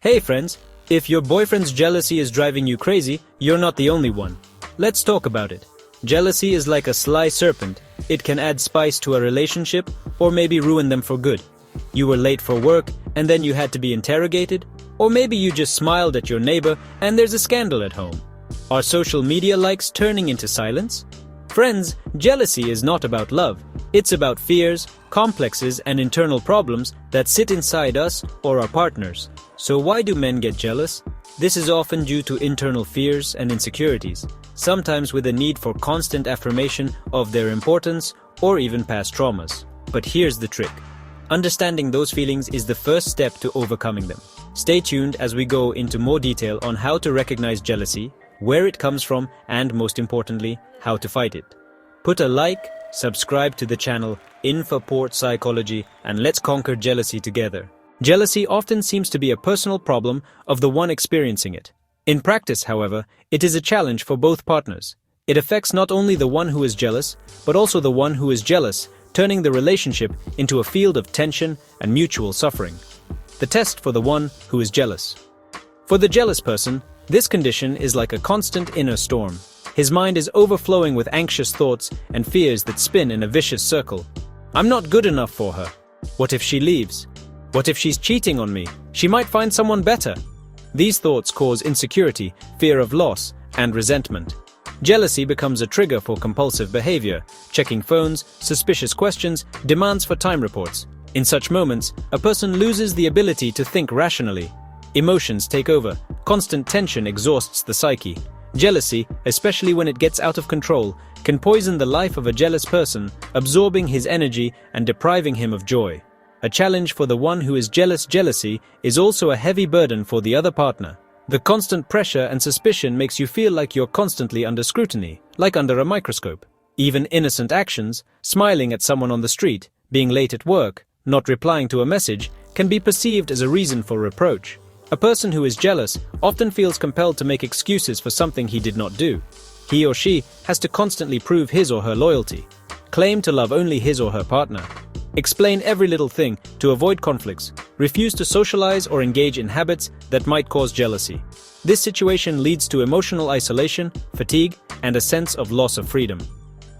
Hey friends, if your boyfriend's jealousy is driving you crazy, you're not the only one. Let's talk about it. Jealousy is like a sly serpent. It can add spice to a relationship or maybe ruin them for good. You were late for work and then you had to be interrogated, or maybe you just smiled at your neighbor and there's a scandal at home. Are social media likes turning into silence? Friends, jealousy is not about love. It's about fears, complexes, and internal problems that sit inside us or our partners. So why do men get jealous? This is often due to internal fears and insecurities, sometimes with a need for constant affirmation of their importance or even past traumas. But here's the trick. Understanding those feelings is the first step to overcoming them. Stay tuned as we go into more detail on how to recognize jealousy, where it comes from, and most importantly, how to fight it. Put a like, subscribe to the channel INFAPORTPSYCHOLOGY, and let's conquer jealousy together. Jealousy often seems to be a personal problem of the one experiencing it. In practice, however, it is a challenge for both partners. It affects not only the one who is jealous, but also the one who is jealous, turning the relationship into a field of tension and mutual suffering. The test for the one who is jealous. For the jealous person, this condition is like a constant inner storm. His mind is overflowing with anxious thoughts and fears that spin in a vicious circle. I'm not good enough for her. What if she leaves? What if she's cheating on me? She might find someone better. These thoughts cause insecurity, fear of loss, and resentment. Jealousy becomes a trigger for compulsive behavior, checking phones, suspicious questions, demands for time reports. In such moments, a person loses the ability to think rationally. Emotions take over. Constant tension exhausts the psyche. Jealousy, especially when it gets out of control, can poison the life of a jealous person, absorbing his energy and depriving him of joy. A challenge for the one who is jealous. Jealousy is also a heavy burden for the other partner. The constant pressure and suspicion makes you feel like you're constantly under scrutiny, like under a microscope. Even innocent actions, smiling at someone on the street, being late at work, not replying to a message, can be perceived as a reason for reproach. A person who is jealous often feels compelled to make excuses for something he did not do. He or she has to constantly prove his or her loyalty, claim to love only his or her partner, explain every little thing to avoid conflicts, refuse to socialize or engage in habits that might cause jealousy. This situation leads to emotional isolation, fatigue, and a sense of loss of freedom.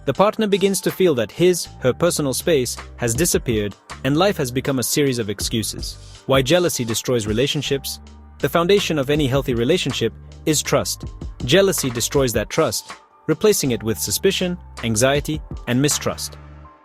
The partner begins to feel that her personal space has disappeared and life has become a series of excuses. Why jealousy destroys relationships? The foundation of any healthy relationship is trust. Jealousy destroys that trust, replacing it with suspicion, anxiety, and mistrust.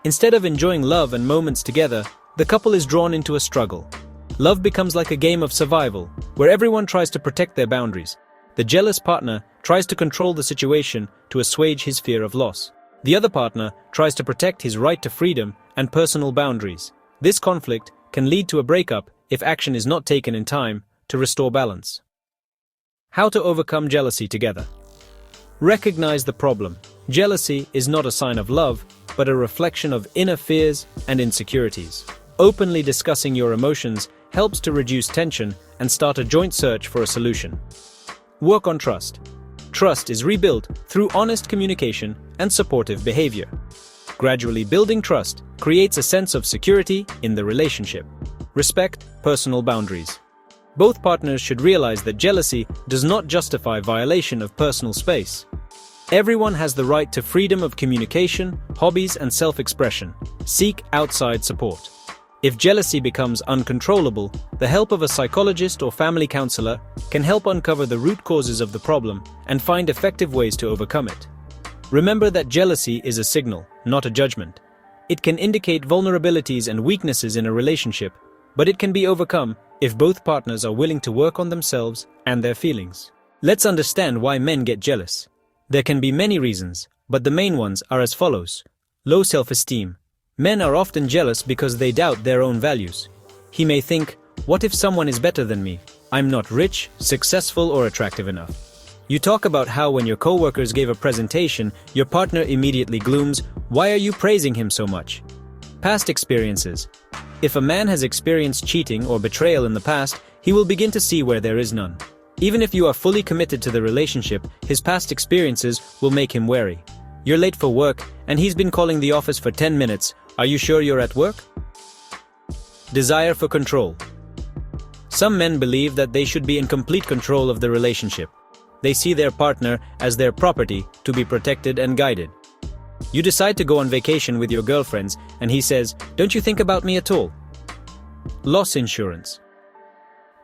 Instead of enjoying love and moments together, the couple is drawn into a struggle. Love becomes like a game of survival, where everyone tries to protect their boundaries. The jealous partner tries to control the situation to assuage his fear of loss. The other partner tries to protect his right to freedom and personal boundaries. This conflict can lead to a breakup if action is not taken in time to restore balance. How to overcome jealousy together. Recognize the problem. Jealousy is not a sign of love, but a reflection of inner fears and insecurities. Openly discussing your emotions helps to reduce tension and start a joint search for a solution. Work on trust. Trust is rebuilt through honest communication and supportive behavior. Gradually building trust creates a sense of security in the relationship. Respect personal boundaries. Both partners should realize that jealousy does not justify violation of personal space. Everyone has the right to freedom of communication, hobbies, and self-expression. Seek outside support. If jealousy becomes uncontrollable, the help of a psychologist or family counselor can help uncover the root causes of the problem and find effective ways to overcome it. Remember that jealousy is a signal, not a judgment. It can indicate vulnerabilities and weaknesses in a relationship, but it can be overcome if both partners are willing to work on themselves and their feelings. Let's understand why men get jealous. There can be many reasons, but the main ones are as follows. Low self-esteem. Men are often jealous because they doubt their own values. He may think, what if someone is better than me? I'm not rich, successful, or attractive enough. You talk about how when your coworkers gave a presentation, your partner immediately glooms, why are you praising him so much? Past experiences. If a man has experienced cheating or betrayal in the past, he will begin to see where there is none. Even if you are fully committed to the relationship, his past experiences will make him wary. You're late for work, and he's been calling the office for 10 minutes. Are you sure you're at work? Desire for control. Some men believe that they should be in complete control of the relationship. They see their partner as their property to be protected and guided. You decide to go on vacation with your girlfriends and he says, "Don't you think about me at all?" Loss insurance.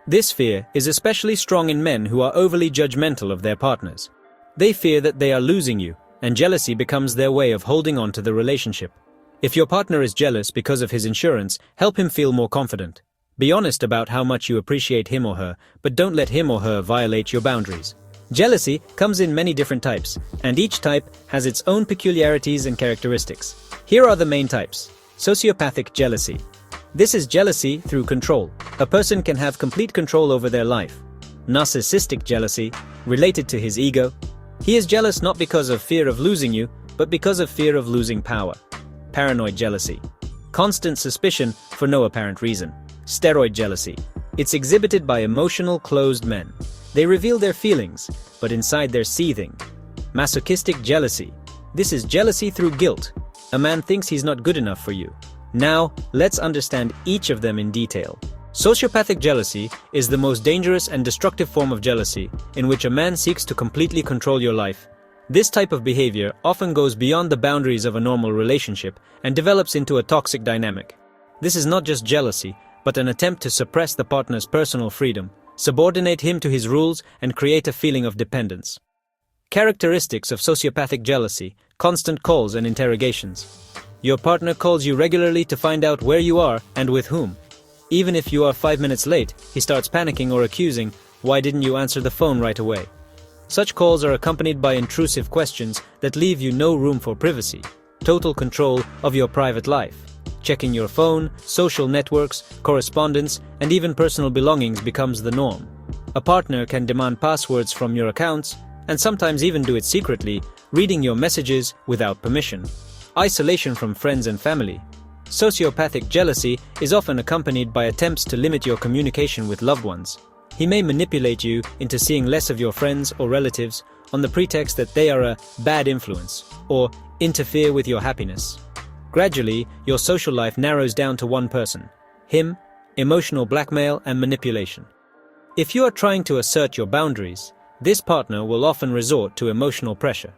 This fear is especially strong in men who are overly judgmental of their partners. They fear that they are losing you, and jealousy becomes their way of holding on to the relationship. If your partner is jealous because of his insurance, help him feel more confident. Be honest about how much you appreciate him or her, but don't let him or her violate your boundaries. Jealousy comes in many different types, and each type has its own peculiarities and characteristics. Here are the main types. Sociopathic jealousy. This is jealousy through control. A person can have complete control over their life. Narcissistic jealousy, related to his ego. He is jealous not because of fear of losing you, but because of fear of losing power. Paranoid jealousy. Constant suspicion for no apparent reason. Steroid jealousy. It's exhibited by emotional, closed men. They reveal their feelings, but inside they're seething. Masochistic jealousy. This is jealousy through guilt. A man thinks he's not good enough for you. Now, let's understand each of them in detail. Sociopathic jealousy is the most dangerous and destructive form of jealousy, in which a man seeks to completely control your life. This type of behavior often goes beyond the boundaries of a normal relationship and develops into a toxic dynamic. This is not just jealousy, but an attempt to suppress the partner's personal freedom, subordinate him to his rules, and create a feeling of dependence. Characteristics of sociopathic jealousy: constant calls and interrogations. Your partner calls you regularly to find out where you are and with whom. Even if you are 5 minutes late, he starts panicking or accusing, "Why didn't you answer the phone right away?" Such calls are accompanied by intrusive questions that leave you no room for privacy. Total control of your private life. Checking your phone, social networks, correspondence, and even personal belongings becomes the norm. A partner can demand passwords from your accounts, and sometimes even do it secretly, reading your messages without permission. Isolation from friends and family. Sociopathic jealousy is often accompanied by attempts to limit your communication with loved ones. He may manipulate you into seeing less of your friends or relatives on the pretext that they are a bad influence or interfere with your happiness. Gradually, your social life narrows down to one person, him, emotional blackmail and manipulation. If you are trying to assert your boundaries, this partner will often resort to emotional pressure.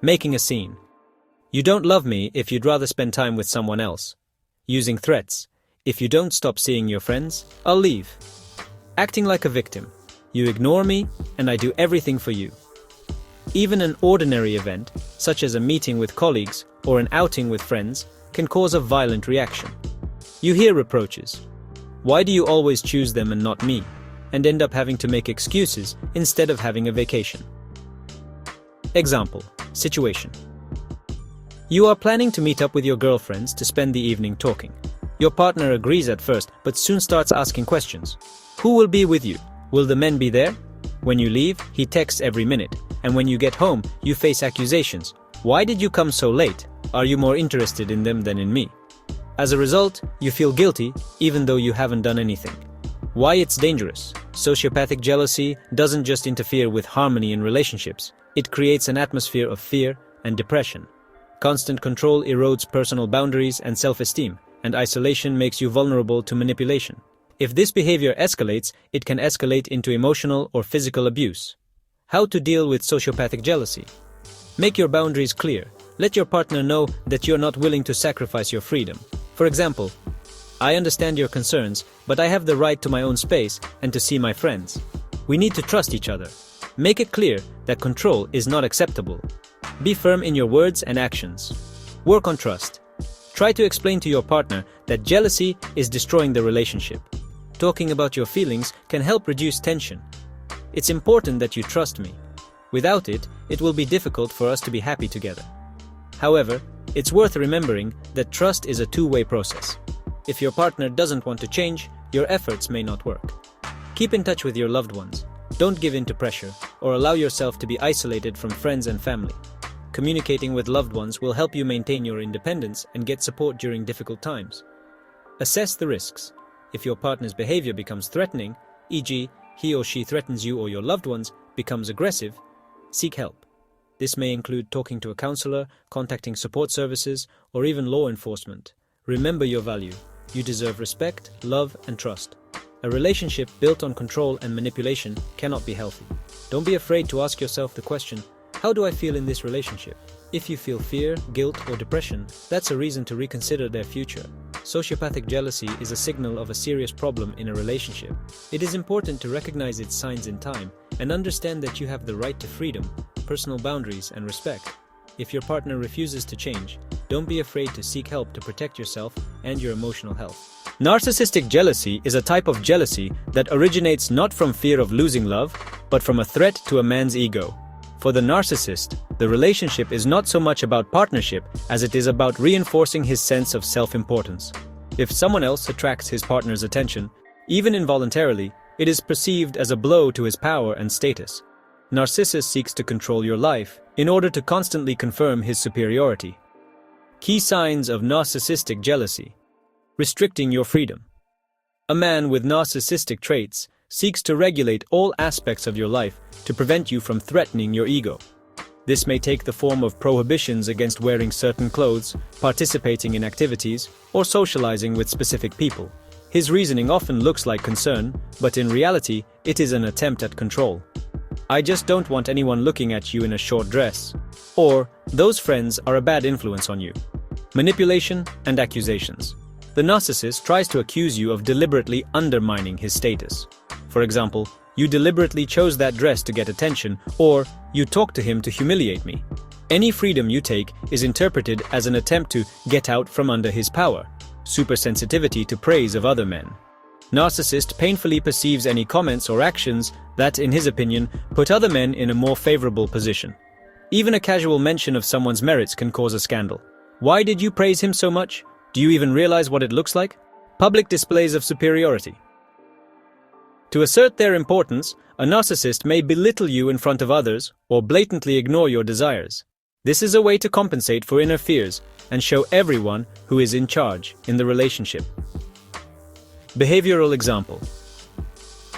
Making a scene. "You don't love me if you'd rather spend time with someone else." Using threats. "If you don't stop seeing your friends, I'll leave." Acting like a victim. "You ignore me, and I do everything for you." Even an ordinary event, such as a meeting with colleagues or an outing with friends, can cause a violent reaction. You hear reproaches. "Why do you always choose them and not me?" and end up having to make excuses instead of having a vacation. Example. Situation. You are planning to meet up with your girlfriends to spend the evening talking. Your partner agrees at first, but soon starts asking questions. "Who will be with you? Will the men be there?" When you leave, he texts every minute, and when you get home, you face accusations. "Why did you come so late? Are you more interested in them than in me?" As a result, you feel guilty, even though you haven't done anything. Why it's dangerous? Sociopathic jealousy doesn't just interfere with harmony in relationships. It creates an atmosphere of fear and depression. Constant control erodes personal boundaries and self-esteem, and isolation makes you vulnerable to manipulation. If this behavior escalates, it can escalate into emotional or physical abuse. How to deal with sociopathic jealousy? Make your boundaries clear. Let your partner know that you're not willing to sacrifice your freedom. For example, "I understand your concerns, but I have the right to my own space and to see my friends. We need to trust each other." Make it clear that control is not acceptable. Be firm in your words and actions. Work on trust. Try to explain to your partner that jealousy is destroying the relationship. Talking about your feelings can help reduce tension. "It's important that you trust me. Without it, it will be difficult for us to be happy together." However, it's worth remembering that trust is a two-way process. If your partner doesn't want to change, your efforts may not work. Keep in touch with your loved ones. Don't give in to pressure or allow yourself to be isolated from friends and family. Communicating with loved ones will help you maintain your independence and get support during difficult times. Assess the risks. If your partner's behavior becomes threatening, e.g., he or she threatens you or your loved ones, becomes aggressive, seek help. This may include talking to a counselor, contacting support services, or even law enforcement. Remember your value. You deserve respect, love, and trust. A relationship built on control and manipulation cannot be healthy. Don't be afraid to ask yourself the question, how do I feel in this relationship? If you feel fear, guilt, or depression, that's a reason to reconsider their future. Sociopathic jealousy is a signal of a serious problem in a relationship. It is important to recognize its signs in time and understand that you have the right to freedom, personal boundaries, and respect. If your partner refuses to change, don't be afraid to seek help to protect yourself and your emotional health. Narcissistic jealousy is a type of jealousy that originates not from fear of losing love, but from a threat to a man's ego. For the narcissist, the relationship is not so much about partnership as it is about reinforcing his sense of self-importance. If someone else attracts his partner's attention, even involuntarily, it is perceived as a blow to his power and status. Narcissist seeks to control your life in order to constantly confirm his superiority. Key signs of narcissistic jealousy. Restricting your freedom. A man with narcissistic traits seeks to regulate all aspects of your life to prevent you from threatening your ego. This may take the form of prohibitions against wearing certain clothes, participating in activities, or socializing with specific people. His reasoning often looks like concern, but in reality, it is an attempt at control. I just don't want anyone looking at you in a short dress. Or, those friends are a bad influence on you. Manipulation and accusations. The narcissist tries to accuse you of deliberately undermining his status. For example, you deliberately chose that dress to get attention, or you talked to him to humiliate me. Any freedom you take is interpreted as an attempt to get out from under his power. Supersensitivity to praise of other men. Narcissist painfully perceives any comments or actions that, in his opinion, put other men in a more favorable position. Even a casual mention of someone's merits can cause a scandal. Why did you praise him so much? Do you even realize what it looks like? Public displays of superiority. To assert their importance, a narcissist may belittle you in front of others or blatantly ignore your desires. This is a way to compensate for inner fears and show everyone who is in charge in the relationship. Behavioral example.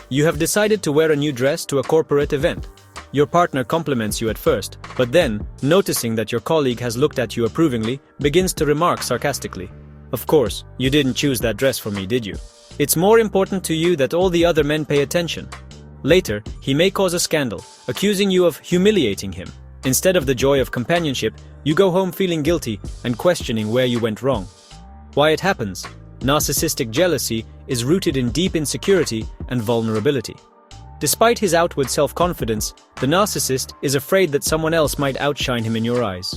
You have decided to wear a new dress to a corporate event. Your partner compliments you at first, but then, noticing that your colleague has looked at you approvingly, begins to remark sarcastically, "Of course, you didn't choose that dress for me, did you? It's more important to you that all the other men pay attention." Later, he may cause a scandal, accusing you of humiliating him. Instead of the joy of companionship, you go home feeling guilty and questioning where you went wrong. Why it happens? Narcissistic jealousy is rooted in deep insecurity and vulnerability. Despite his outward self-confidence, the narcissist is afraid that someone else might outshine him in your eyes.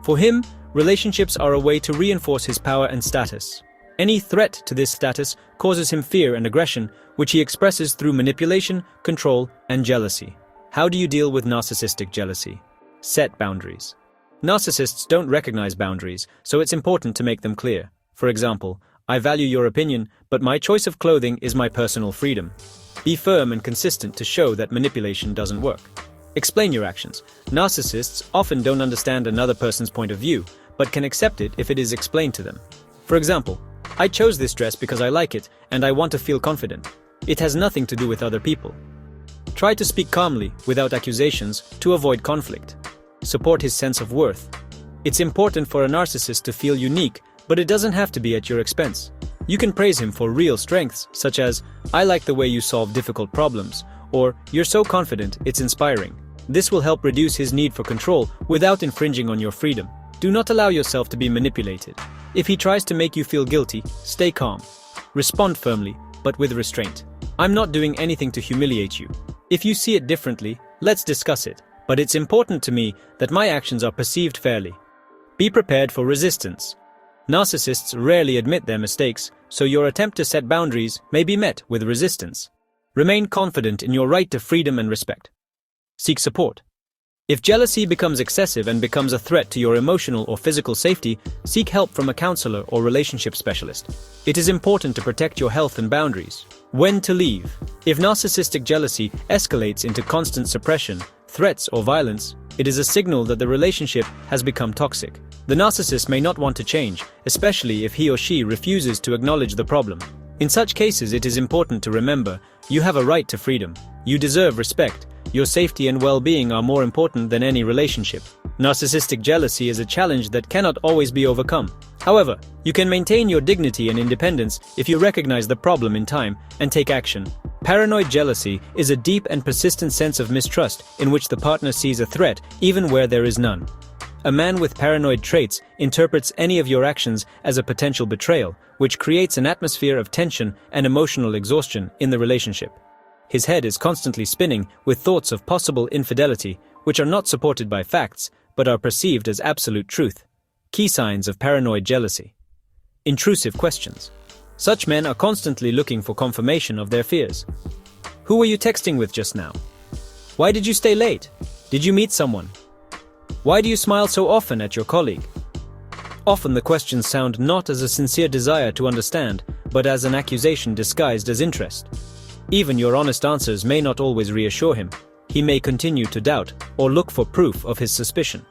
For him, relationships are a way to reinforce his power and status. Any threat to this status causes him fear and aggression, which he expresses through manipulation, control, and jealousy. How do you deal with narcissistic jealousy? Set boundaries. Narcissists don't recognize boundaries, so it's important to make them clear. For example, I value your opinion, but my choice of clothing is my personal freedom. Be firm and consistent to show that manipulation doesn't work. Explain your actions. Narcissists often don't understand another person's point of view, but can accept it if it is explained to them. For example, I chose this dress because I like it and I want to feel confident. It has nothing to do with other people. Try to speak calmly, without accusations, to avoid conflict. Support his sense of worth. It's important for a narcissist to feel unique, but it doesn't have to be at your expense. You can praise him for real strengths, such as, "I like the way you solve difficult problems," or "You're so confident, it's inspiring." This will help reduce his need for control without infringing on your freedom. Do not allow yourself to be manipulated. If he tries to make you feel guilty, stay calm. Respond firmly, but with restraint. "I'm not doing anything to humiliate you. If you see it differently, let's discuss it, but it's important to me that my actions are perceived fairly." Be prepared for resistance. Narcissists rarely admit their mistakes, so your attempt to set boundaries may be met with resistance. Remain confident in your right to freedom and respect. Seek support. If jealousy becomes excessive and becomes a threat to your emotional or physical safety, seek help from a counselor or relationship specialist. It is important to protect your health and boundaries. When to leave. If narcissistic jealousy escalates into constant suppression, threats, or violence, it is a signal that the relationship has become toxic. The narcissist may not want to change, especially if he or she refuses to acknowledge the problem. In such cases, it is important to remember, you have a right to freedom. You deserve respect. Your safety and well-being are more important than any relationship. Narcissistic jealousy is a challenge that cannot always be overcome. However, you can maintain your dignity and independence if you recognize the problem in time and take action. Paranoid jealousy is a deep and persistent sense of mistrust in which the partner sees a threat even where there is none. A man with paranoid traits interprets any of your actions as a potential betrayal, which creates an atmosphere of tension and emotional exhaustion in the relationship. His head is constantly spinning with thoughts of possible infidelity, which are not supported by facts, but are perceived as absolute truth. Key signs of paranoid jealousy. Intrusive questions. Such men are constantly looking for confirmation of their fears. Who were you texting with just now? Why did you stay late? Did you meet someone? Why do you smile so often at your colleague? Often the questions sound not as a sincere desire to understand, but as an accusation disguised as interest. Even your honest answers may not always reassure him. He may continue to doubt or look for proof of his suspicion.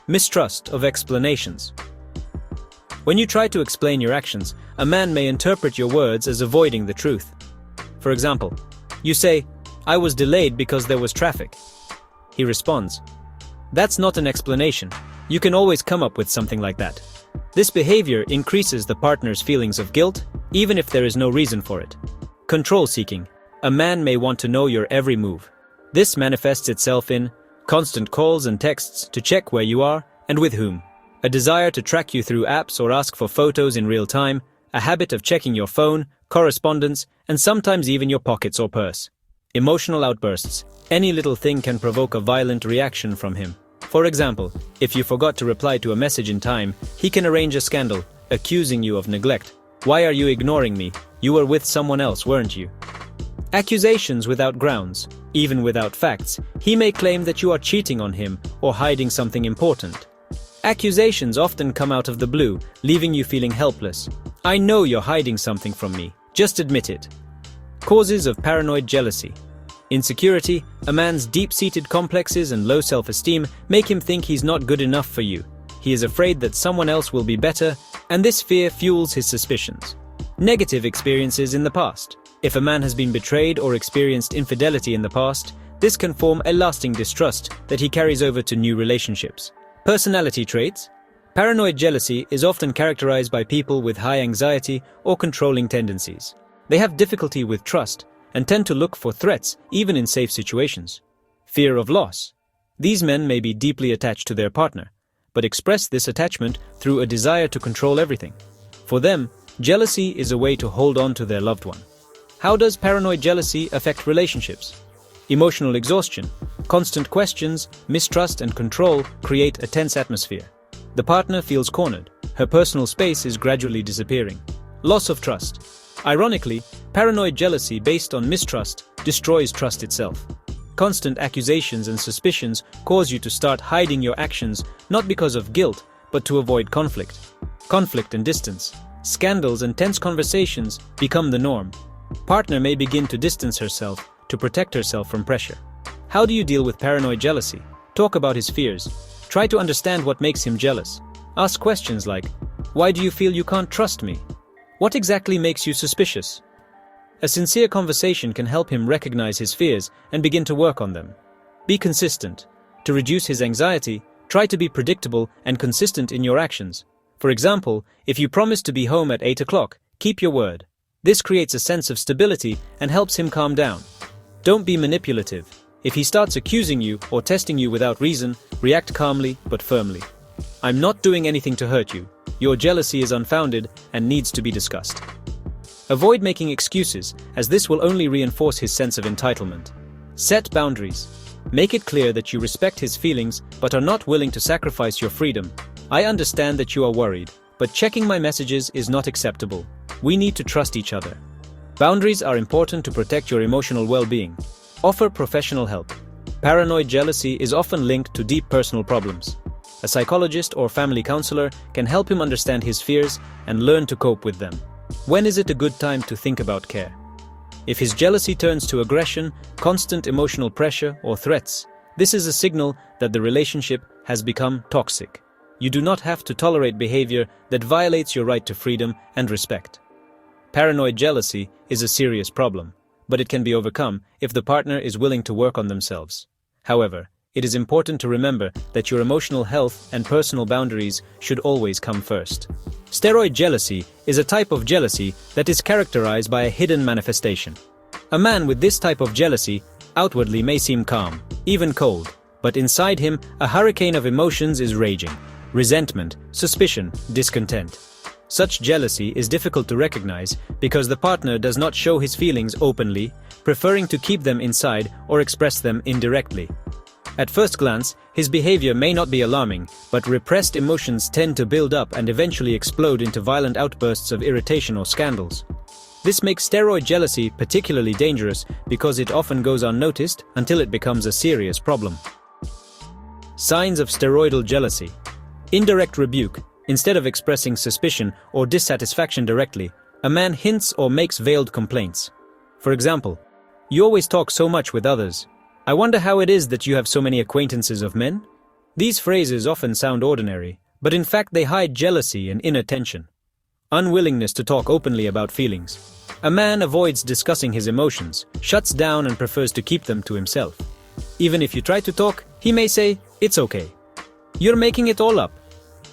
Mistrust of explanations. When you try to explain your actions, a man may interpret your words as avoiding the truth. For example, you say, "I was delayed because there was traffic." He responds, "That's not an explanation. You can always come up with something like that." This behavior increases the partner's feelings of guilt, even if there is no reason for it. Control seeking. A man may want to know your every move. This manifests itself in constant calls and texts to check where you are and with whom. A desire to track you through apps or ask for photos in real time, a habit of checking your phone, correspondence, and sometimes even your pockets or purse. Emotional outbursts. Any little thing can provoke a violent reaction from him. For example, if you forgot to reply to a message in time, he can arrange a scandal, accusing you of neglect. "Why are you ignoring me? You were with someone else, weren't you?" Accusations without grounds. Even without facts, he may claim that you are cheating on him or hiding something important. Accusations often come out of the blue, leaving you feeling helpless. "I know you're hiding something from me. Just admit it." Causes of paranoid jealousy. Insecurity. A man's deep-seated complexes and low self-esteem make him think he's not good enough for you. He is afraid that someone else will be better, and this fear fuels his suspicions. Negative experiences in the past. If a man has been betrayed or experienced infidelity in the past, this can form a lasting distrust that he carries over to new relationships. Personality traits. Paranoid jealousy is often characterized by people with high anxiety or controlling tendencies. They have difficulty with trust and tend to look for threats even in safe situations. Fear of loss. These men may be deeply attached to their partner, but express this attachment through a desire to control everything. For them, jealousy is a way to hold on to their loved one. How does paranoid jealousy affect relationships? Emotional exhaustion. Constant questions, mistrust, and control create a tense atmosphere. The partner feels cornered. Her personal space is gradually disappearing. Loss of trust. Ironically, paranoid jealousy based on mistrust destroys trust itself. Constant accusations and suspicions cause you to start hiding your actions, not because of guilt, but to avoid conflict. Conflict and distance. Scandals and tense conversations become the norm. Partner may begin to distance herself to protect herself from pressure. How do you deal with paranoid jealousy? Talk about his fears. Try to understand what makes him jealous. Ask questions like, "Why do you feel you can't trust me? What exactly makes you suspicious?" A sincere conversation can help him recognize his fears and begin to work on them. Be consistent. To reduce his anxiety, try to be predictable and consistent in your actions. For example, if you promise to be home at 8 o'clock, keep your word. This creates a sense of stability and helps him calm down. Don't be manipulative. If he starts accusing you or testing you without reason, react calmly but firmly. "I'm not doing anything to hurt you. Your jealousy is unfounded and needs to be discussed." Avoid making excuses, as this will only reinforce his sense of entitlement. Set boundaries. Make it clear that you respect his feelings but are not willing to sacrifice your freedom. "I understand that you are worried, but checking my messages is not acceptable. We need to trust each other." Boundaries are important to protect your emotional well-being. Offer professional help. Paranoid jealousy is often linked to deep personal problems. A psychologist or family counselor can help him understand his fears and learn to cope with them. When is it a good time to think about care? If his jealousy turns to aggression, constant emotional pressure, or threats, this is a signal that the relationship has become toxic. You do not have to tolerate behavior that violates your right to freedom and respect. Paranoid jealousy is a serious problem, but it can be overcome if the partner is willing to work on themselves. However, it is important to remember that your emotional health and personal boundaries should always come first. Steroid jealousy is a type of jealousy that is characterized by a hidden manifestation. A man with this type of jealousy outwardly may seem calm, even cold, but inside him a hurricane of emotions is raging: resentment, suspicion, discontent. Such jealousy is difficult to recognize because the partner does not show his feelings openly, preferring to keep them inside or express them indirectly. At first glance, his behavior may not be alarming, but repressed emotions tend to build up and eventually explode into violent outbursts of irritation or scandals. This makes steroid jealousy particularly dangerous because it often goes unnoticed until it becomes a serious problem. Signs of steroidal jealousy. Indirect rebuke. Instead of expressing suspicion or dissatisfaction directly, a man hints or makes veiled complaints. For example, "You always talk so much with others. I wonder how it is that you have so many acquaintances of men?" These phrases often sound ordinary, but in fact they hide jealousy and inner tension. Unwillingness to talk openly about feelings. A man avoids discussing his emotions, shuts down and prefers to keep them to himself. Even if you try to talk, he may say, "It's okay. You're making it all up."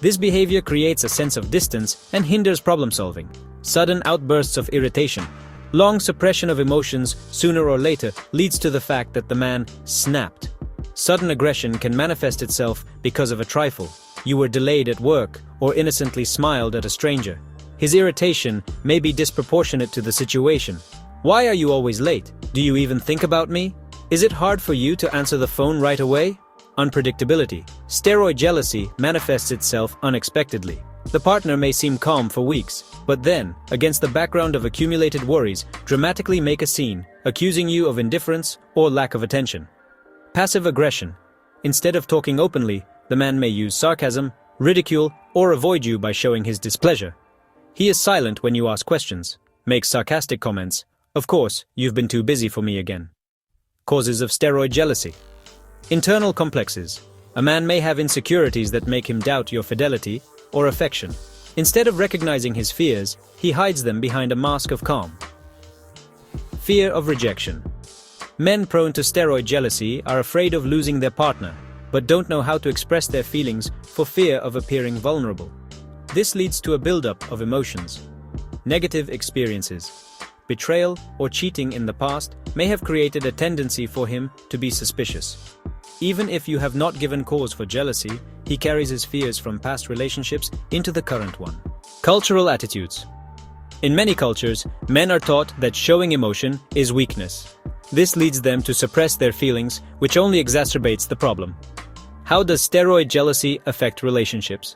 This behavior creates a sense of distance and hinders problem solving. Sudden outbursts of irritation. Long suppression of emotions sooner or later leads to the fact that the man snapped. Sudden aggression can manifest itself because of a trifle. You were delayed at work or innocently smiled at a stranger. His irritation may be disproportionate to the situation. "Why are you always late? Do you even think about me? Is it hard for you to answer the phone right away?" Unpredictability. Steroid jealousy manifests itself unexpectedly. The partner may seem calm for weeks, but then, against the background of accumulated worries, dramatically make a scene, accusing you of indifference or lack of attention. Passive aggression. Instead of talking openly, the man may use sarcasm, ridicule, or avoid you by showing his displeasure. He is silent when you ask questions, makes sarcastic comments. "Of course, you've been too busy for me again." Causes of steroid jealousy. Internal complexes. A man may have insecurities that make him doubt your fidelity or affection. Instead of recognizing his fears, he hides them behind a mask of calm. Fear of rejection. Men prone to steroid jealousy are afraid of losing their partner, but don't know how to express their feelings for fear of appearing vulnerable. This leads to a buildup of emotions. Negative experiences. Betrayal or cheating in the past may have created a tendency for him to be suspicious. Even if you have not given cause for jealousy, he carries his fears from past relationships into the current one. Cultural attitudes. In many cultures, men are taught that showing emotion is weakness. This leads them to suppress their feelings, which only exacerbates the problem. How does steroid jealousy affect relationships?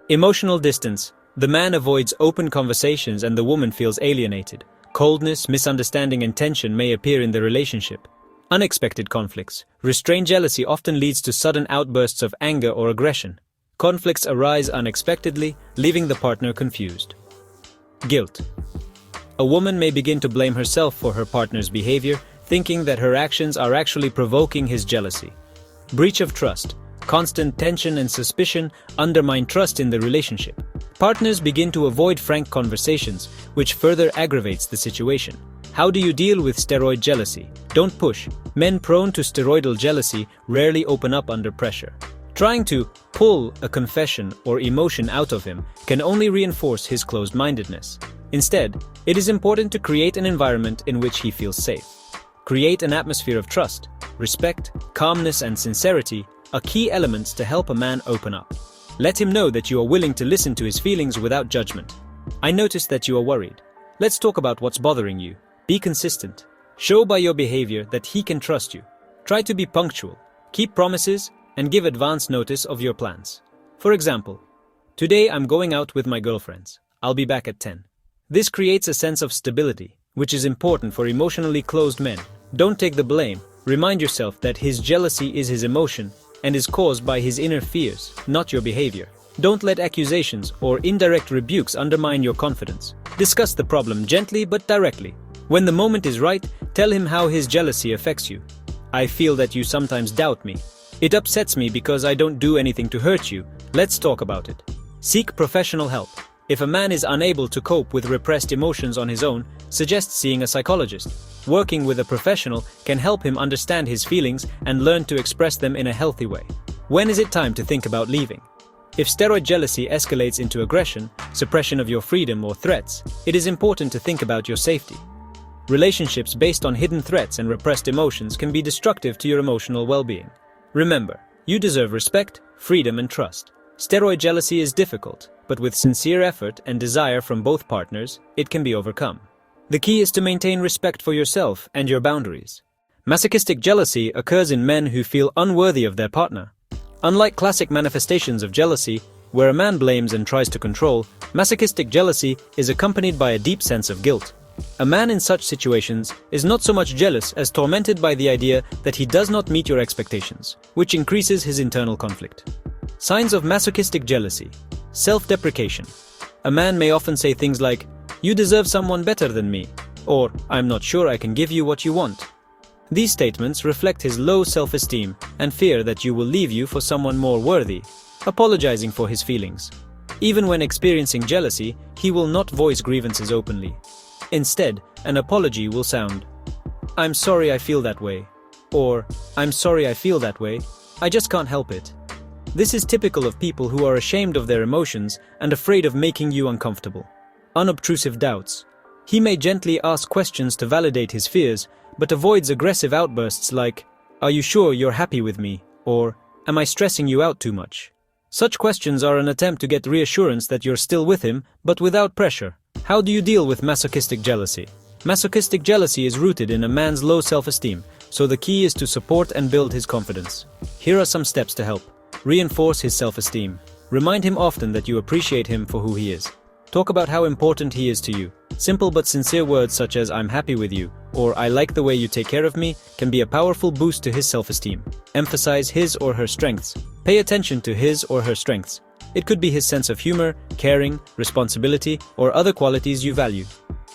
Emotional distance. The man avoids open conversations and the woman feels alienated. Coldness, misunderstanding, and tension may appear in the relationship. Unexpected conflicts. Restrained jealousy often leads to sudden outbursts of anger or aggression. Conflicts arise unexpectedly, leaving the partner confused. Guilt. A woman may begin to blame herself for her partner's behavior, thinking that her actions are actually provoking his jealousy. Breach of trust. Constant tension and suspicion undermine trust in the relationship. Partners begin to avoid frank conversations, which further aggravates the situation. How do you deal with steroid jealousy? Don't push. Men prone to steroidal jealousy rarely open up under pressure. Trying to pull a confession or emotion out of him can only reinforce his closed-mindedness. Instead, it is important to create an environment in which he feels safe. Create an atmosphere of trust. Respect, calmness, and sincerity are key elements to help a man open up. Let him know that you are willing to listen to his feelings without judgment. "I noticed that you are worried. Let's talk about what's bothering you." Be consistent. Show by your behavior that he can trust you. Try to be punctual. Keep promises and give advance notice of your plans. For example, "Today I'm going out with my girlfriends. I'll be back at 10. This creates a sense of stability, which is important for emotionally closed men. Don't take the blame. Remind yourself that his jealousy is his emotion and is caused by his inner fears, not your behavior. Don't let accusations or indirect rebukes undermine your confidence. Discuss the problem gently but directly. When the moment is right, tell him how his jealousy affects you. "I feel that you sometimes doubt me. It upsets me because I don't do anything to hurt you. Let's talk about it." Seek professional help. If a man is unable to cope with repressed emotions on his own, suggest seeing a psychologist. Working with a professional can help him understand his feelings and learn to express them in a healthy way. When is it time to think about leaving? If steroid jealousy escalates into aggression, suppression of your freedom, or threats, it is important to think about your safety. Relationships based on hidden threats and repressed emotions can be destructive to your emotional well-being. Remember, you deserve respect, freedom, and trust. Steroid jealousy is difficult, but with sincere effort and desire from both partners, it can be overcome. The key is to maintain respect for yourself and your boundaries. Masochistic jealousy occurs in men who feel unworthy of their partner. Unlike classic manifestations of jealousy, where a man blames and tries to control, masochistic jealousy is accompanied by a deep sense of guilt. A man in such situations is not so much jealous as tormented by the idea that he does not meet your expectations, which increases his internal conflict. Signs of masochistic jealousy. Self-deprecation. A man may often say things like, "You deserve someone better than me," or "I'm not sure I can give you what you want." These statements reflect his low self-esteem and fear that you will leave you for someone more worthy, apologizing for his feelings. Even when experiencing jealousy, he will not voice grievances openly. Instead, an apology will sound, "I'm sorry I feel that way," or "I'm sorry I feel that way, I just can't help it." This is typical of people who are ashamed of their emotions and afraid of making you uncomfortable. Unobtrusive doubts. He may gently ask questions to validate his fears, but avoids aggressive outbursts like, "Are you sure you're happy with me?" or "Am I stressing you out too much?" Such questions are an attempt to get reassurance that you're still with him, but without pressure. How do you deal with masochistic jealousy? Masochistic jealousy is rooted in a man's low self-esteem, so the key is to support and build his confidence. Here are some steps to help. Reinforce his self-esteem. Remind him often that you appreciate him for who he is. Talk about how important he is to you. Simple but sincere words such as "I'm happy with you" or "I like the way you take care of me" can be a powerful boost to his self-esteem. Emphasize his or her strengths. Pay attention to his or her strengths. It could be his sense of humor, caring, responsibility, or other qualities you value.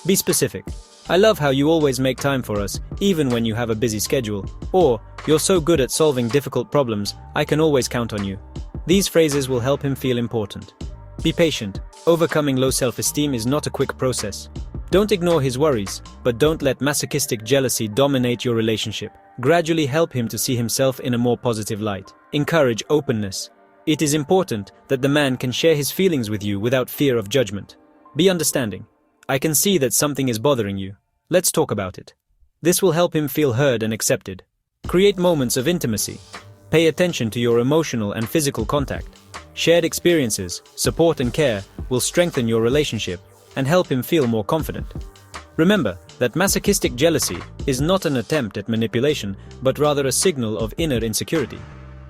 Be specific. "I love how you always make time for us, even when you have a busy schedule," or "You're so good at solving difficult problems, I can always count on you." These phrases will help him feel important. Be patient. Overcoming low self-esteem is not a quick process. Don't ignore his worries, but don't let masochistic jealousy dominate your relationship. Gradually help him to see himself in a more positive light. Encourage openness. It is important that the man can share his feelings with you without fear of judgment. Be understanding. "I can see that something is bothering you. Let's talk about it." This will help him feel heard and accepted. Create moments of intimacy. Pay attention to your emotional and physical contact. Shared experiences, support and care will strengthen your relationship and help him feel more confident. Remember that masochistic jealousy is not an attempt at manipulation, but rather a signal of inner insecurity.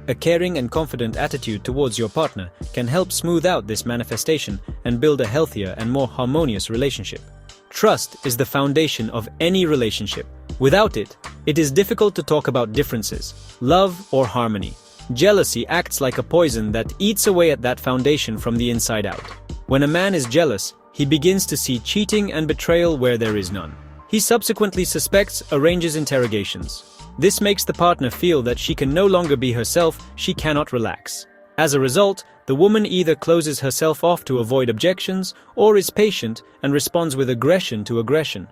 A caring and confident attitude towards your partner can help smooth out this manifestation and build a healthier and more harmonious relationship. Trust is the foundation of any relationship. Without it, it is difficult to talk about differences, love, or harmony. Jealousy acts like a poison that eats away at that foundation from the inside out. When a man is jealous, he begins to see cheating and betrayal where there is none. He subsequently suspects, arranges interrogations. This makes the partner feel that she can no longer be herself, she cannot relax. As a result, the woman either closes herself off to avoid objections or is patient and responds with aggression to aggression.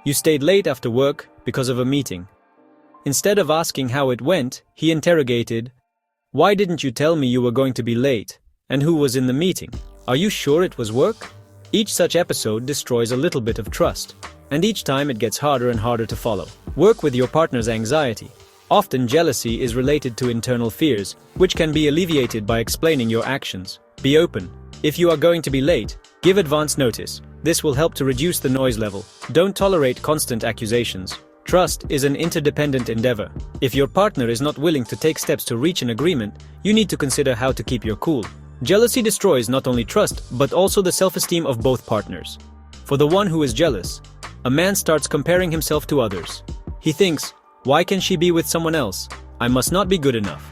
You stayed late after work because of a meeting. Instead of asking how it went, he interrogated, "Why didn't you tell me you were going to be late? And who was in the meeting? Are you sure it was work?" Each such episode destroys a little bit of trust, and each time it gets harder and harder to follow. Work with your partner's anxiety. Often jealousy is related to internal fears, which can be alleviated by explaining your actions. Be open. If you are going to be late, give advance notice. This will help to reduce the noise level. Don't tolerate constant accusations. Trust is an interdependent endeavor. If your partner is not willing to take steps to reach an agreement, you need to consider how to keep your cool. Jealousy destroys not only trust, but also the self-esteem of both partners. For the one who is jealous, a man starts comparing himself to others. He thinks, "Why can she be with someone else? I must not be good enough."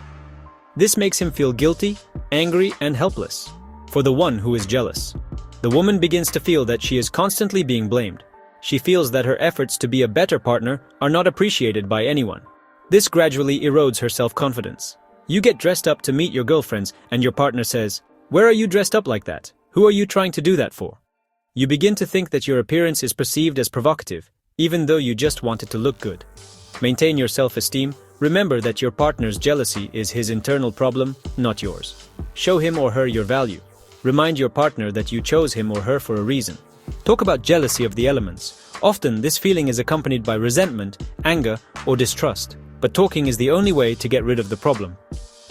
This makes him feel guilty, angry, and helpless. For the one who is jealous, the woman begins to feel that she is constantly being blamed. She feels that her efforts to be a better partner are not appreciated by anyone. This gradually erodes her self-confidence. You get dressed up to meet your girlfriends and your partner says, "Where are you dressed up like that? Who are you trying to do that for?" You begin to think that your appearance is perceived as provocative. even though you just want it to look good. Maintain your self-esteem. Remember that your partner's jealousy is his internal problem, not yours. Show him or her your value. Remind your partner that you chose him or her for a reason. Talk about jealousy of the elements. Often, this feeling is accompanied by resentment, anger, or distrust. But talking is the only way to get rid of the problem.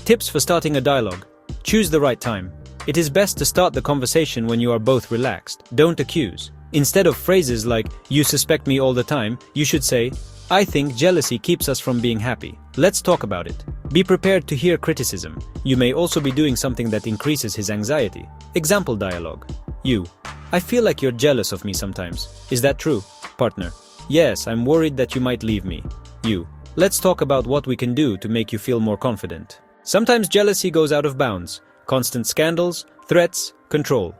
Tips for starting a dialogue. Choose the right time. It is best to start the conversation when you are both relaxed. Don't accuse. Instead of phrases like, "You suspect me all the time," you should say, "I think jealousy keeps us from being happy. Let's talk about it." Be prepared to hear criticism. You may also be doing something that increases his anxiety. Example dialogue. You: "I feel like you're jealous of me sometimes. Is that true?" Partner: "Yes, I'm worried that you might leave me." You: "Let's talk about what we can do to make you feel more confident." Sometimes jealousy goes out of bounds. Constant scandals, threats, control.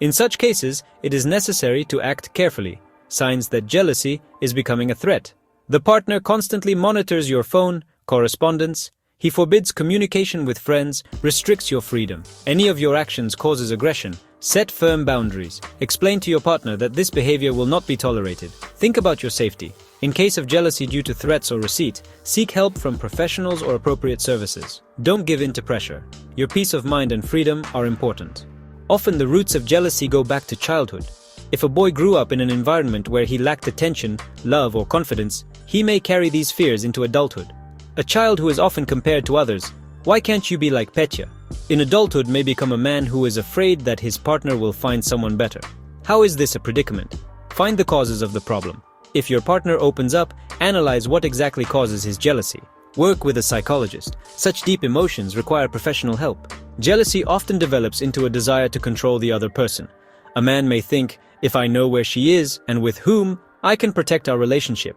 In such cases, it is necessary to act carefully. Signs that jealousy is becoming a threat. The partner constantly monitors your phone, correspondence. He forbids communication with friends, restricts your freedom. Any of your actions causes aggression. Set firm boundaries. Explain to your partner that this behavior will not be tolerated. Think about your safety. In case of jealousy due to threats or deceit, seek help from professionals or appropriate services. Don't give in to pressure. Your peace of mind and freedom are important. Often the roots of jealousy go back to childhood. If a boy grew up in an environment where he lacked attention, love, or confidence, he may carry these fears into adulthood. A child who is often compared to others, "Why can't you be like Petya?" in adulthood may become a man who is afraid that his partner will find someone better. How is this a predicament? Find the causes of the problem. If your partner opens up, analyze what exactly causes his jealousy. Work with a psychologist. Such deep emotions require professional help. Jealousy often develops into a desire to control the other person. A man may think, "If I know where she is and with whom, I can protect our relationship."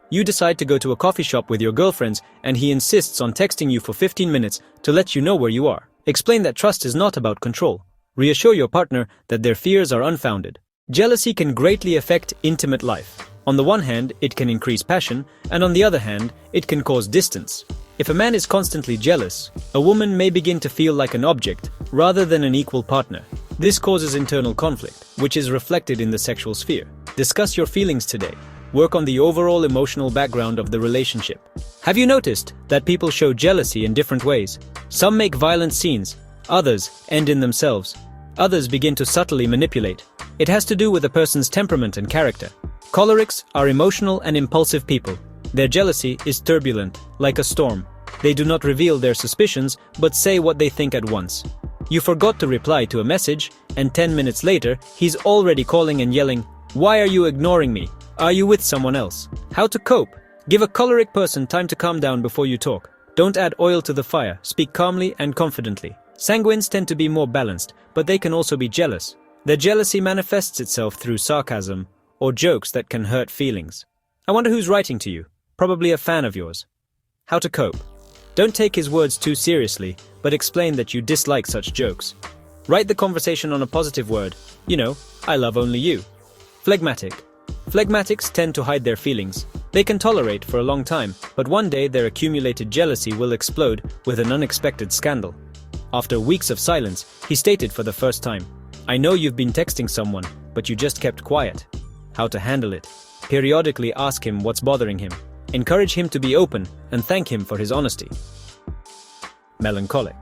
You decide to go to a coffee shop with your girlfriends and he insists on texting you for 15 minutes to let you know where you are. Explain that trust is not about control. Reassure your partner that their fears are unfounded. Jealousy can greatly affect intimate life. On the one hand, it can increase passion, and on the other hand, it can cause distance. If a man is constantly jealous, a woman may begin to feel like an object rather than an equal partner. This causes internal conflict, which is reflected in the sexual sphere. Discuss your feelings today. Work on the overall emotional background of the relationship. Have you noticed that people show jealousy in different ways? Some make violent scenes, others end in themselves, others begin to subtly manipulate. It has to do with a person's temperament and character. Cholerics are emotional and impulsive people. Their jealousy is turbulent, like a storm. They do not reveal their suspicions, but say what they think at once. You forgot to reply to a message, and 10 minutes later, he's already calling and yelling, "Why are you ignoring me? Are you with someone else?" How to cope? Give a choleric person time to calm down before you talk. Don't add oil to the fire. Speak calmly and confidently. Sanguines tend to be more balanced, but they can also be jealous. Their jealousy manifests itself through sarcasm or jokes that can hurt feelings. I wonder who's writing to you. Probably a fan of yours. How to cope? Don't take his words too seriously, but explain that you dislike such jokes. Write the conversation on a positive word. You know, "I love only you." Phlegmatic. Phlegmatics tend to hide their feelings. They can tolerate for a long time, but one day their accumulated jealousy will explode with an unexpected scandal. After weeks of silence, he stated for the first time, "I know you've been texting someone, but you just kept quiet." How to handle it? Periodically ask him what's bothering him. Encourage him to be open and thank him for his honesty. Melancholic.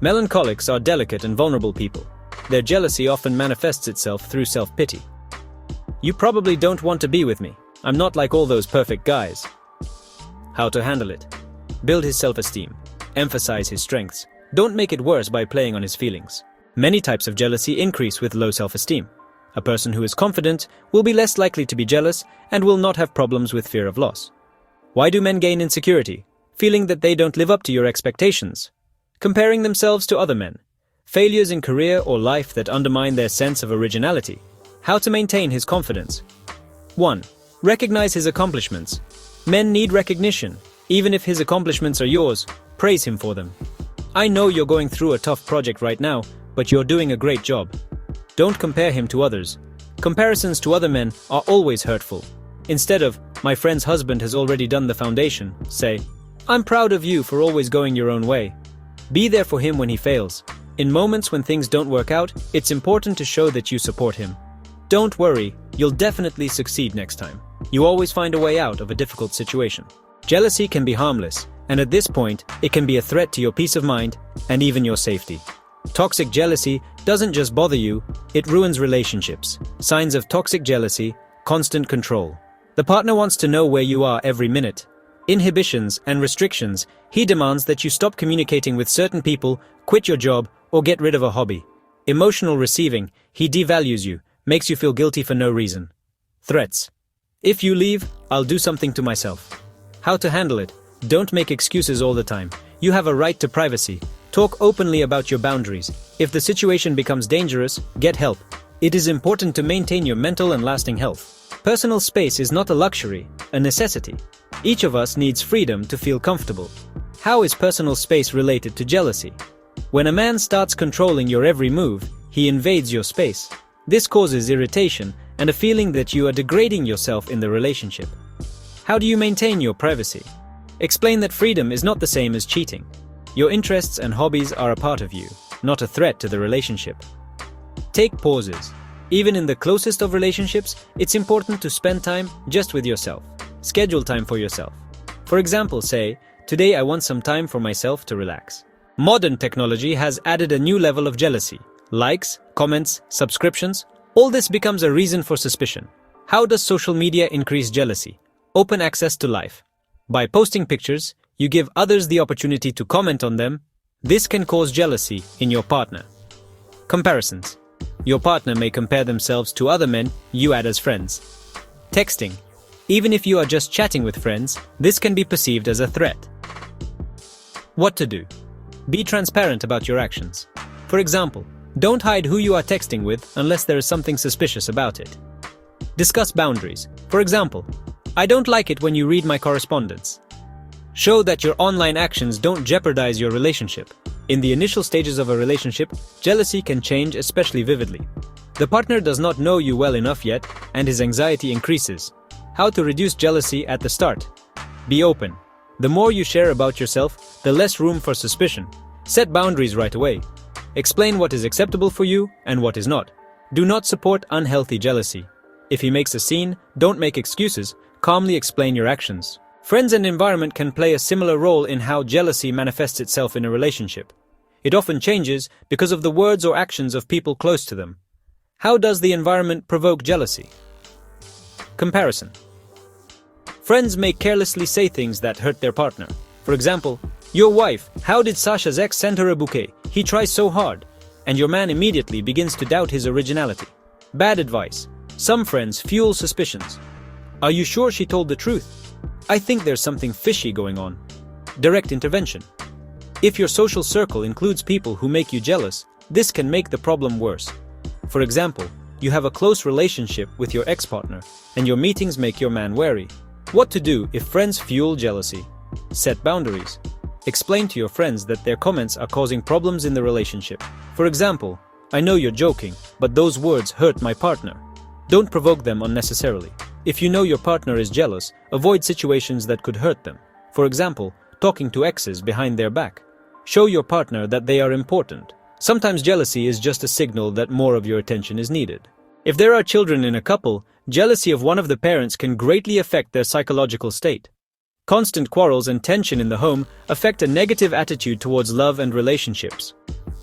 Melancholics are delicate and vulnerable people. Their jealousy often manifests itself through self-pity. "You probably don't want to be with me. I'm not like all those perfect guys." How to handle it? Build his self-esteem. Emphasize his strengths. Don't make it worse by playing on his feelings. Many types of jealousy increase with low self-esteem. A person who is confident will be less likely to be jealous and will not have problems with fear of loss. Why do men gain insecurity? Feeling that they don't live up to your expectations. Comparing themselves to other men. Failures in career or life that undermine their sense of originality. How to maintain his confidence? 1. Recognize his accomplishments. Men need recognition. Even if his accomplishments are yours, praise him for them. "I know you're going through a tough project right now, but you're doing a great job." Don't compare him to others. Comparisons to other men are always hurtful. Instead of, "My friend's husband has already done the foundation," say, "I'm proud of you for always going your own way." Be there for him when he fails. In moments when things don't work out, it's important to show that you support him. Don't worry, you'll definitely succeed next time. You always find a way out of a difficult situation. Jealousy can be harmless, and at this point, it can be a threat to your peace of mind and even your safety. Toxic jealousy doesn't just bother you, it ruins relationships. Signs of toxic jealousy: constant control. The partner wants to know where you are every minute. Inhibitions and restrictions: he demands that you stop communicating with certain people, quit your job, or get rid of a hobby. Emotional receiving: he devalues you, makes you feel guilty for no reason. Threats: if you leave, I'll do something to myself. How to handle it: don't make excuses all the time. You have a right to privacy. Talk openly about your boundaries. If the situation becomes dangerous, get help. It is important to maintain your mental and lasting health. Personal space is not a luxury, a necessity. Each of us needs freedom to feel comfortable. How is personal space related to jealousy? When a man starts controlling your every move, he invades your space. This causes irritation and a feeling that you are degrading yourself in the relationship. How do you maintain your privacy? Explain that freedom is not the same as cheating. Your interests and hobbies are a part of you, not a threat to the relationship. Take pauses. Even in the closest of relationships, it's important to spend time just with yourself. Schedule time for yourself. For example, say, "Today I want some time for myself to relax." Modern technology has added a new level of jealousy. Likes, comments, subscriptions, all this becomes a reason for suspicion. How does social media increase jealousy? Open access to life. By posting pictures, you give others the opportunity to comment on them. This can cause jealousy in your partner. Comparisons. Your partner may compare themselves to other men you add as friends. Texting. Even if you are just chatting with friends, this can be perceived as a threat. What to do? Be transparent about your actions. For example, don't hide who you are texting with unless there is something suspicious about it. Discuss boundaries. For example, "I don't like it when you read my correspondence." Show that your online actions don't jeopardize your relationship. In the initial stages of a relationship, jealousy can change especially vividly. The partner does not know you well enough yet, and his anxiety increases. How to reduce jealousy at the start? Be open. The more you share about yourself, the less room for suspicion. Set boundaries right away. Explain what is acceptable for you and what is not. Do not support unhealthy jealousy. If he makes a scene, don't make excuses. Calmly explain your actions. Friends and environment can play a similar role in how jealousy manifests itself in a relationship. It often changes because of the words or actions of people close to them. How does the environment provoke jealousy? Comparison. Friends may carelessly say things that hurt their partner. For example, "Your wife, how did Sasha's ex send her a bouquet? He tries so hard." And your man immediately begins to doubt his originality. Bad advice. Some friends fuel suspicions. "Are you sure she told the truth? I think there's something fishy going on." Direct intervention. If your social circle includes people who make you jealous, this can make the problem worse. For example, you have a close relationship with your ex-partner, and your meetings make your man wary. What to do if friends fuel jealousy? Set boundaries. Explain to your friends that their comments are causing problems in the relationship. For example, "I know you're joking, but those words hurt my partner." Don't provoke them unnecessarily. If you know your partner is jealous, avoid situations that could hurt them. For example, talking to exes behind their back. Show your partner that they are important. Sometimes jealousy is just a signal that more of your attention is needed. If there are children in a couple, jealousy of one of the parents can greatly affect their psychological state. Constant quarrels and tension in the home affect a negative attitude towards love and relationships.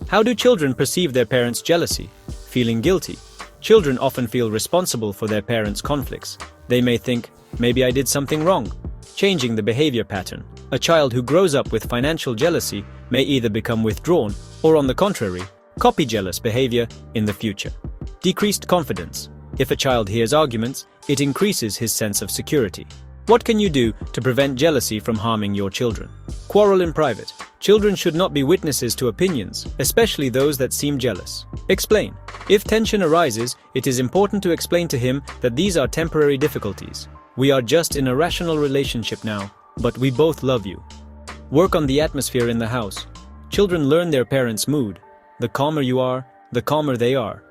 How do children perceive their parents' jealousy? Feeling guilty. Children often feel responsible for their parents' conflicts. They may think, "Maybe I did something wrong." Changing the behavior pattern. A child who grows up with financial jealousy may either become withdrawn or, on the contrary, copy jealous behavior in the future. Decreased confidence. If a child hears arguments, it increases his sense of security. What can you do to prevent jealousy from harming your children? Quarrel in private. Children should not be witnesses to opinions, especially those that seem jealous. Explain. If tension arises, it is important to explain to him that these are temporary difficulties. We are just in a rational relationship now, but we both love you. Work on the atmosphere in the house. Children learn their parents' mood. The calmer you are, the calmer they are.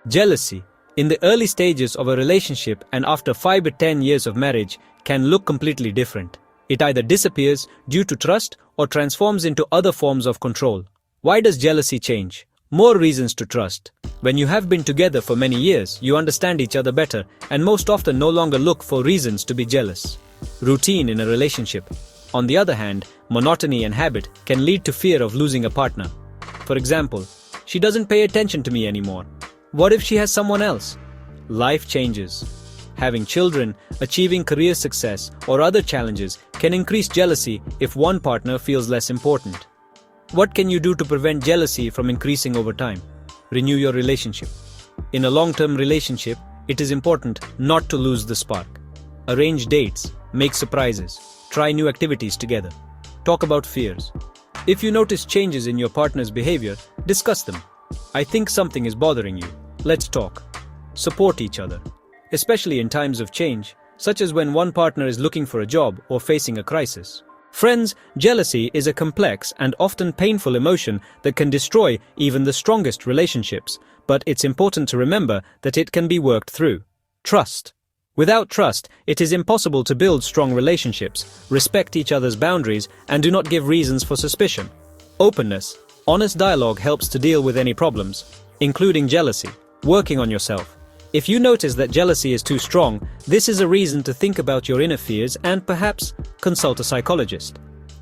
Jealousy, in the early stages of a relationship and after 5 to 10 years of marriage, can look completely different. It either disappears due to trust or transforms into other forms of control. Why does jealousy change? More reasons to trust. When you have been together for many years, you understand each other better and most often no longer look for reasons to be jealous. Routine in a relationship. On the other hand, monotony and habit can lead to fear of losing a partner. For example, she doesn't pay attention to me anymore. What if she has someone else? Life changes. Having children, achieving career success, or other challenges can increase jealousy if one partner feels less important. What can you do to prevent jealousy from increasing over time? Renew your relationship. In a long-term relationship, it is important not to lose the spark. Arrange dates, make surprises, try new activities together. Talk about fears. If you notice changes in your partner's behavior, discuss them. I think something is bothering you. Let's talk. Support each other, especially in times of change, such as when one partner is looking for a job or facing a crisis. Friends, jealousy is a complex and often painful emotion that can destroy even the strongest relationships, but it's important to remember that it can be worked through. Trust. Without trust, it is impossible to build strong relationships, respect each other's boundaries, and do not give reasons for suspicion. Openness. Honest dialogue helps to deal with any problems, including jealousy. Working on yourself. If you notice that jealousy is too strong, this is a reason to think about your inner fears and perhaps consult a psychologist.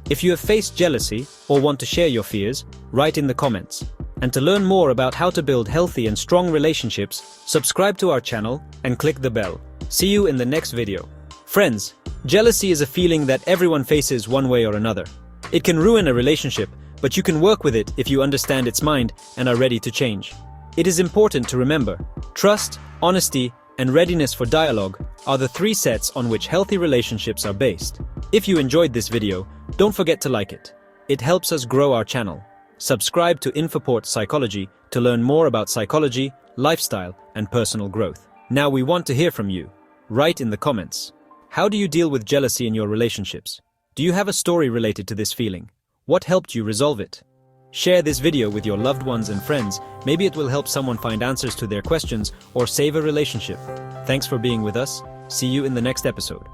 If you have faced jealousy or want to share your fears, write in the comments. And to learn more about how to build healthy and strong relationships, subscribe to our channel and click the bell. See you in the next video. Friends, jealousy is a feeling that everyone faces one way or another. It can ruin a relationship, but you can work with it if you understand its mind and are ready to change. It is important to remember, trust, honesty, and readiness for dialogue are the three sets on which healthy relationships are based. If you enjoyed this video, don't forget to like it. It helps us grow our channel. Subscribe to INFAPORT Psychology to learn more about psychology, lifestyle, and personal growth. Now we want to hear from you. Write in the comments. How do you deal with jealousy in your relationships? Do you have a story related to this feeling? What helped you resolve it? Share this video with your loved ones and friends. Maybe it will help someone find answers to their questions or save a relationship. Thanks for being with us. See you in the next episode.